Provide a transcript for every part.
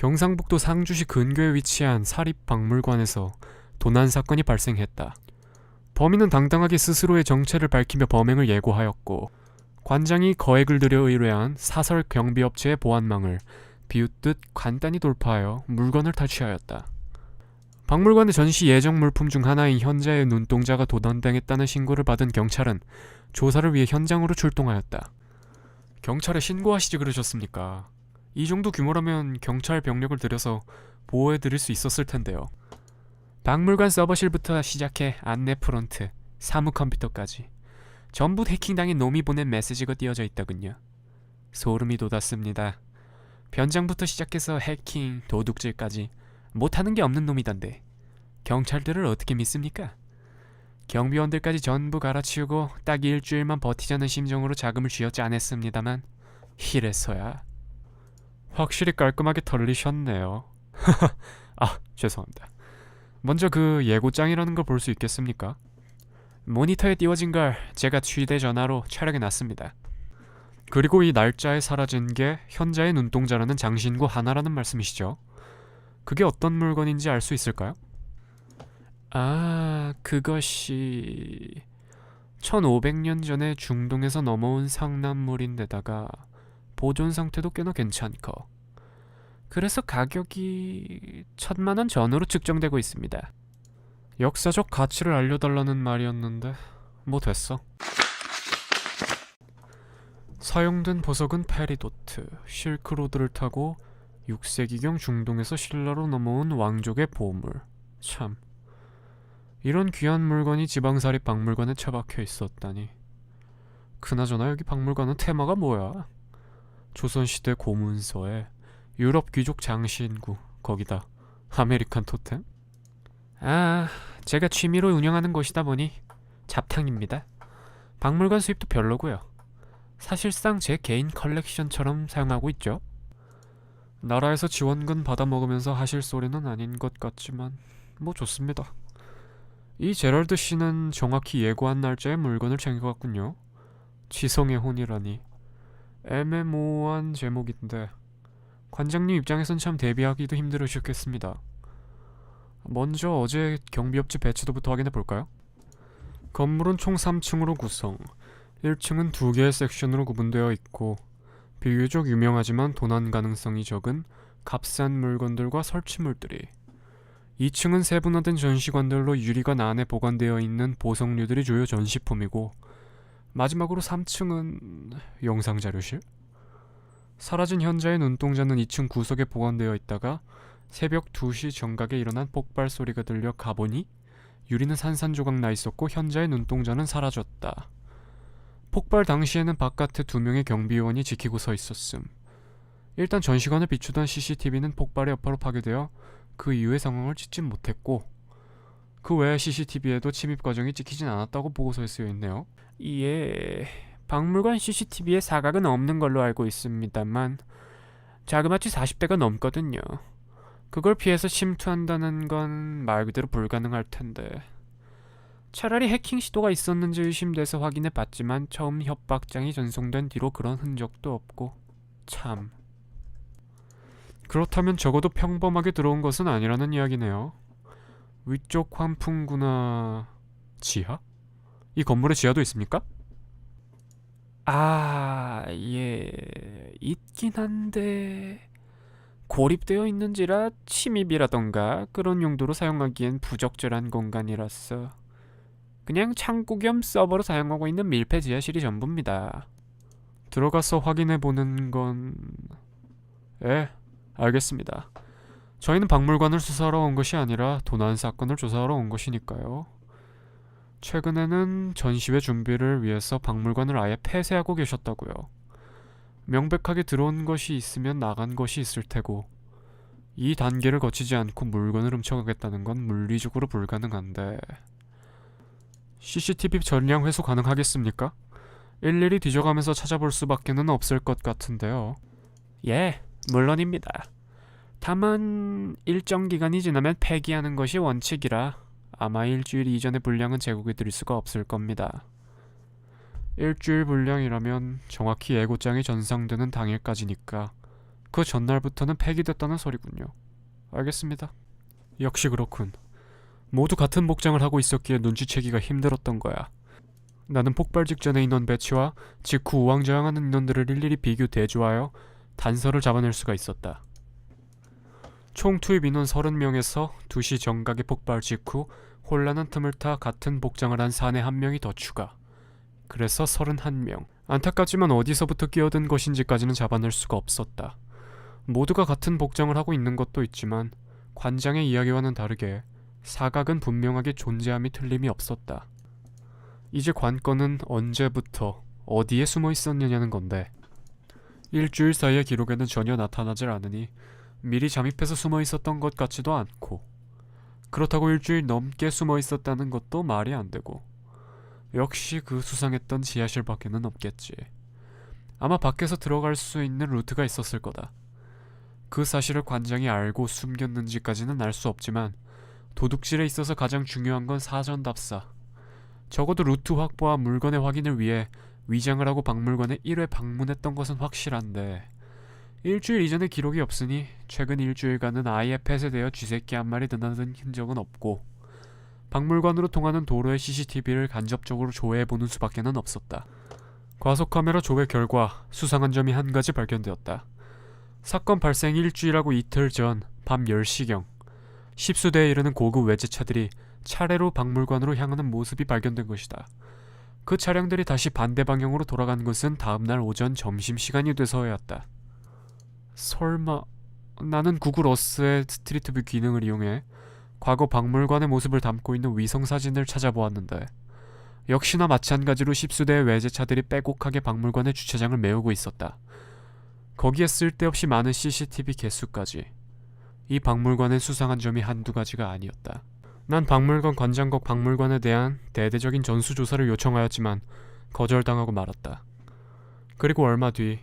경상북도 상주시 근교에 위치한 사립박물관에서 도난 사건이 발생했다. 범인은 당당하게 스스로의 정체를 밝히며 범행을 예고하였고, 관장이 거액을 들여 의뢰한 사설 경비업체의 보안망을 비웃듯 간단히 돌파하여 물건을 탈취하였다. 박물관의 전시 예정 물품 중 하나인 현자의 눈동자가 도난당했다는 신고를 받은 경찰은 조사를 위해 현장으로 출동하였다. 경찰에 신고하시지 그러셨습니까? 이 정도 규모라면 경찰 병력을 들여서 보호해드릴 수 있었을 텐데요. 박물관 서버실부터 시작해 안내 프론트, 사무 컴퓨터까지 전부 해킹당한 놈이 보낸 메시지가 띄어져 있더군요. 소름이 돋았습니다. 변장부터 시작해서 해킹, 도둑질까지 못하는 게 없는 놈이던데 경찰들을 어떻게 믿습니까? 경비원들까지 전부 갈아치우고 딱 일주일만 버티자는 심정으로 자금을 쥐었지 않았습니다만 이래서야. 확실히 깔끔하게 털리셨네요. 아, 죄송합니다. 먼저 그 예고장이라는 걸 볼 수 있겠습니까? 모니터에 띄워진 걸 제가 휴대전화로 촬영해놨습니다. 그리고 이 날짜에 사라진 게 현자의 눈동자라는 장신구 하나라는 말씀이시죠? 그게 어떤 물건인지 알 수 있을까요? 아, 그것이 1500년 전에 중동에서 넘어온 상납물인데다가 보존 상태도 꽤나 괜찮고, 그래서 가격이 1000만원 전후로 측정되고 있습니다. 역사적 가치를 알려달라는 말이었는데 뭐 됐어. 사용된 보석은 페리도트, 실크로드를 타고 6세기경 중동에서 신라로 넘어온 왕족의 보물. 참, 이런 귀한 물건이 지방사립 박물관에 처박혀 있었다니. 그나저나 여기 박물관은 테마가 뭐야? 조선시대 고문서에 유럽 귀족 장신구, 거기다 아메리칸 토템? 아, 제가 취미로 운영하는 곳이다 보니 잡탕입니다. 박물관 수입도 별로고요. 사실상 제 개인 컬렉션처럼 사용하고 있죠. 나라에서 지원금 받아먹으면서 하실 소리는 아닌 것 같지만 뭐 좋습니다. 이 제럴드 씨는 정확히 예고한 날짜에 물건을 챙겨갔군요. 지성의 혼이라니. 애매모호한 제목인데 관장님 입장에선 참 대비하기도 힘들으셨겠습니다. 먼저 어제 경비업체 배치도부터 확인해 볼까요? 건물은 총 3층으로 구성, 1층은 2개의 섹션으로 구분되어 있고 비교적 유명하지만 도난 가능성이 적은 값싼 물건들과 설치물들이, 2층은 세분화된 전시관들로 유리관 안에 보관되어 있는 보석류들이 주요 전시품이고, 마지막으로 3층은 영상자료실? 사라진 현자의 눈동자는 2층 구석에 보관되어 있다가 새벽 2시 정각에 일어난 폭발 소리가 들려 가보니 유리는 산산조각 나 있었고 현자의 눈동자는 사라졌다. 폭발 당시에는 바깥에 2명의 경비원이 지키고 서 있었음. 일단 전시관을 비추던 CCTV는 폭발의 여파로 파괴되어 그 이후의 상황을 찍진 못했고, 그 외의 CCTV에도 침입 과정이 찍히진 않았다고 보고서에 쓰여있네요. 예, 박물관 CCTV에 사각은 없는 걸로 알고 있습니다만 자그마치 40대가 넘거든요. 그걸 피해서 침투한다는 건 말 그대로 불가능할 텐데, 차라리 해킹 시도가 있었는지 의심돼서 확인해 봤지만 처음 협박장이 전송된 뒤로 그런 흔적도 없고, 참. 그렇다면 적어도 평범하게 들어온 것은 아니라는 이야기네요. 위쪽 환풍구나 지하? 이 건물에 지하도 있습니까? 아, 예, 있긴 한데 고립되어 있는지라 침입이라던가 그런 용도로 사용하기엔 부적절한 공간이라서 그냥 창고 겸 서버로 사용하고 있는 밀폐 지하실이 전부입니다. 들어가서 확인해보는 건... 예, 알겠습니다. 저희는 박물관을 수사하러 온 것이 아니라 도난 사건을 조사하러 온 것이니까요. 최근에는 전시회 준비를 위해서 박물관을 아예 폐쇄하고 계셨다고요. 명백하게 들어온 것이 있으면 나간 것이 있을 테고, 이 단계를 거치지 않고 물건을 훔쳐가겠다는 건 물리적으로 불가능한데, CCTV 전량 회수 가능하겠습니까? 일일이 뒤져가면서 찾아볼 수밖에는 없을 것 같은데요. 예, 물론입니다. 다만 일정 기간이 지나면 폐기하는 것이 원칙이라 아마 일주일 이전의 분량은 제공해드릴 수가 없을 겁니다. 일주일 분량이라면 정확히 예고장이 전상되는 당일까지니까 그 전날부터는 폐기됐다는 소리군요. 알겠습니다. 역시 그렇군. 모두 같은 복장을 하고 있었기에 눈치채기가 힘들었던 거야. 나는 폭발 직전의 인원 배치와 직후 우왕좌왕하는 인원들을 일일이 비교 대조하여 단서를 잡아낼 수가 있었다. 총 투입 인원 30명에서 2시 정각의 폭발 직후 혼란한 틈을 타 같은 복장을 한 사내 1명이 더 추가. 그래서 31명. 안타깝지만 어디서부터 끼어든 것인지까지는 잡아낼 수가 없었다. 모두가 같은 복장을 하고 있는 것도 있지만 관장의 이야기와는 다르게 사각은 분명하게 존재함이 틀림이 없었다. 이제 관건은 언제부터 어디에 숨어 있었느냐는 건데, 일주일 사이의 기록에는 전혀 나타나질 않으니 미리 잠입해서 숨어 있었던 것 같지도 않고, 그렇다고 일주일 넘게 숨어 있었다는 것도 말이 안 되고, 역시 그 수상했던 지하실 밖에는 없겠지. 아마 밖에서 들어갈 수 있는 루트가 있었을 거다. 그 사실을 관장이 알고 숨겼는지까지는 알 수 없지만 도둑질에 있어서 가장 중요한 건 사전답사. 적어도 루트 확보와 물건의 확인을 위해 위장을 하고 박물관에 1회 방문했던 것은 확실한데, 일주일 이전의 기록이 없으니 최근 일주일간은 아예 폐쇄되어 쥐새끼 한 마리 드나든 흔적은 없고, 박물관으로 통하는 도로의 CCTV를 간접적으로 조회해보는 수밖에는 없었다. 과속카메라 조회 결과 수상한 점이 한 가지 발견되었다. 사건 발생 일주일하고 이틀 전 밤 10시경 10수대에 이르는 고급 외제차들이 차례로 박물관으로 향하는 모습이 발견된 것이다. 그 차량들이 다시 반대 방향으로 돌아간 것은 다음날 오전 점심시간이 돼서였다. 설마... 나는 구글 어스의 스트리트뷰 기능을 이용해 과거 박물관의 모습을 담고 있는 위성사진을 찾아보았는데, 역시나 마찬가지로 10수대의 외제차들이 빼곡하게 박물관의 주차장을 메우고 있었다. 거기에 쓸데없이 많은 CCTV 개수까지. 이 박물관엔 수상한 점이 한두 가지가 아니었다. 난 박물관 관장국 박물관에 대한 대대적인 전수조사를 요청하였지만 거절당하고 말았다. 그리고 얼마 뒤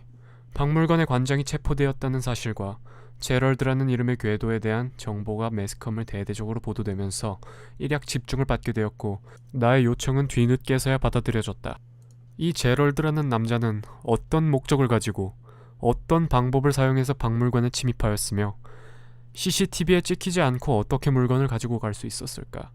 박물관의 관장이 체포되었다는 사실과 제럴드라는 이름의 궤도에 대한 정보가 매스컴을 대대적으로 보도되면서 일약 집중을 받게 되었고, 나의 요청은 뒤늦게서야 받아들여졌다. 이 제럴드라는 남자는 어떤 목적을 가지고 어떤 방법을 사용해서 박물관에 침입하였으며 CCTV에 찍히지 않고 어떻게 물건을 가지고 갈 수 있었을까?